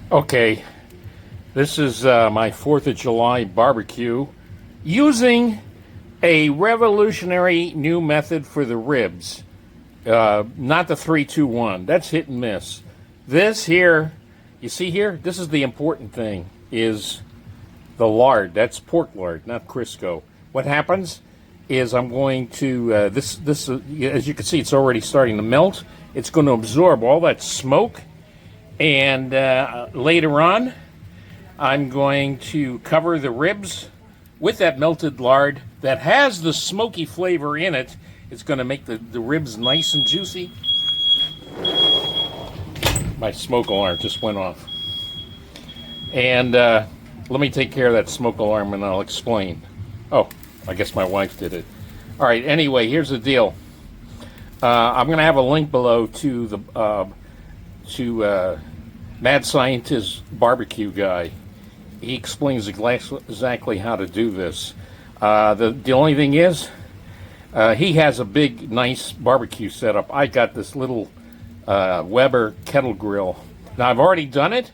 Okay, this is my 4th of July barbecue using a revolutionary new method for the ribs. Not the 3-2-1. That's hit and miss. This here, you see here, this is the important thing, is the lard. That's pork lard, not Crisco. What happens is I'm going to, this as you can see, it's already starting to melt. It's going to absorb all that smoke. And later on, I'm going to cover the ribs with that melted lard that has the smoky flavor in it. It's going to make the ribs nice and juicy. My smoke alarm just went off. And let me take care of that smoke alarm and I'll explain. Oh, I guess my wife did it. All right, anyway, here's the deal. I'm going to have a link below to the Mad Scientist BBQ guy. He explains exactly how to do this. The only thing is, he has a big, nice barbecue setup. I got this little Weber Kettle Grill. Now, I've already done it,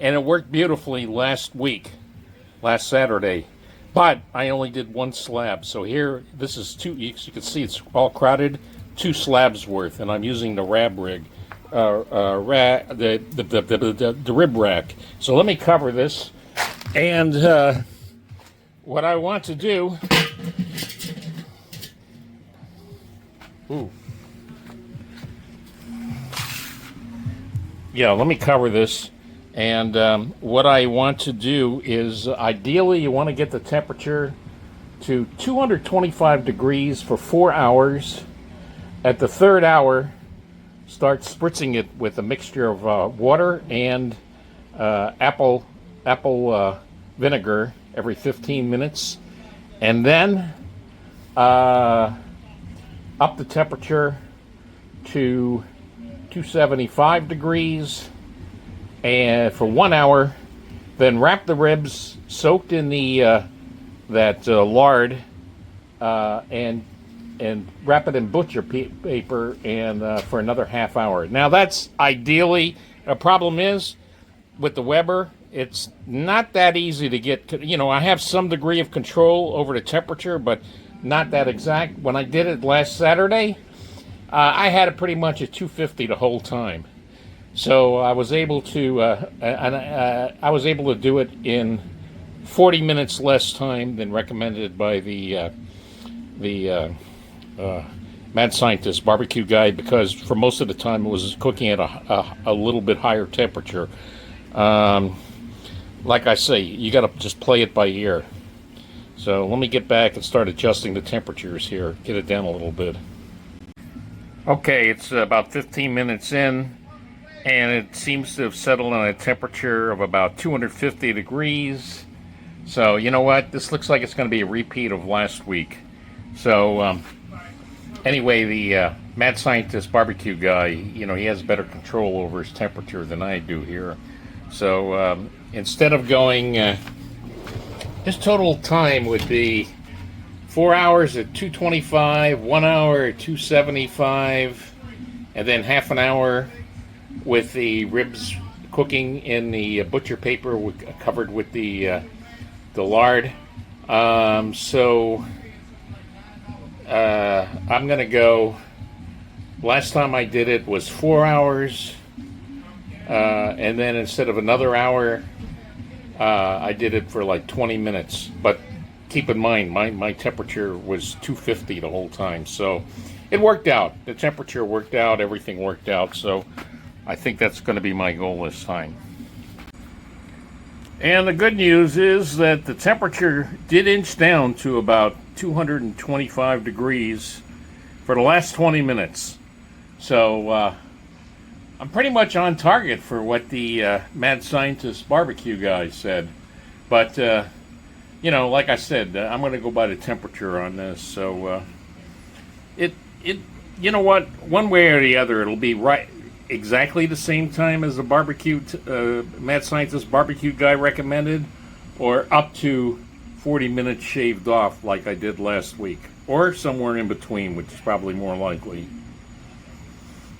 and it worked beautifully last Saturday. But I only did one slab. So here, this is two, you can see it's all crowded, 2 slabs worth, and I'm using the rab rig. The rib rack. So let me cover this, and what I want to do. Yeah, let me cover this, and what I want to do is, ideally, you want to get the temperature to 225 degrees for 4 hours. At the 3rd hour, start spritzing it with a mixture of water and apple vinegar every 15 minutes, and then up the temperature to 275 degrees and for 1 hour. Then wrap the ribs soaked in the lard and wrap it in butcher paper and for another half hour. Now that's ideally. A problem is with the Weber, it's not that easy to get. I have some degree of control over the temperature, but not that exact. When I did it last Saturday, I had it pretty much at 250 the whole time. So I was able to do it in 40 minutes less time than recommended by the Mad Scientist barbecue guy, because for most of the time it was cooking at a little bit higher temperature. Like I say, you got to just play it by ear. So let me get back and start adjusting the temperatures here, get it down a little bit. Okay, it's about 15 minutes in, and it seems to have settled on a temperature of about 250 degrees. So you know what? This looks like it's going to be a repeat of last week. So anyway, the Mad Scientist barbecue guy, he has better control over his temperature than I do here. So instead of going, his total time would be 4 hours at 225, 1 hour at 275, and then half an hour with the ribs cooking in the butcher paper covered with the lard. So I'm going to go, last time I did it was 4 hours, and then instead of another hour, I did it for like 20 minutes. But keep in mind, my temperature was 250 the whole time, so it worked out. The temperature worked out, everything worked out, so I think that's going to be my goal this time. And the good news is that the temperature did inch down to about 225 degrees for the last 20 minutes. So I'm pretty much on target for what the Mad Scientist barbecue guy said. But, like I said, I'm going to go by the temperature on this. So you know what? One way or the other, it'll be right exactly the same time as the barbecue Mad Scientist barbecue guy recommended, or up to 40 minutes shaved off like I did last week, or somewhere in between, which is probably more likely.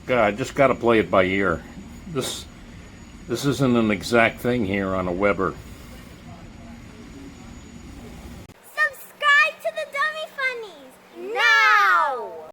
God, I just got to play it by ear. This isn't an exact thing here on a Weber.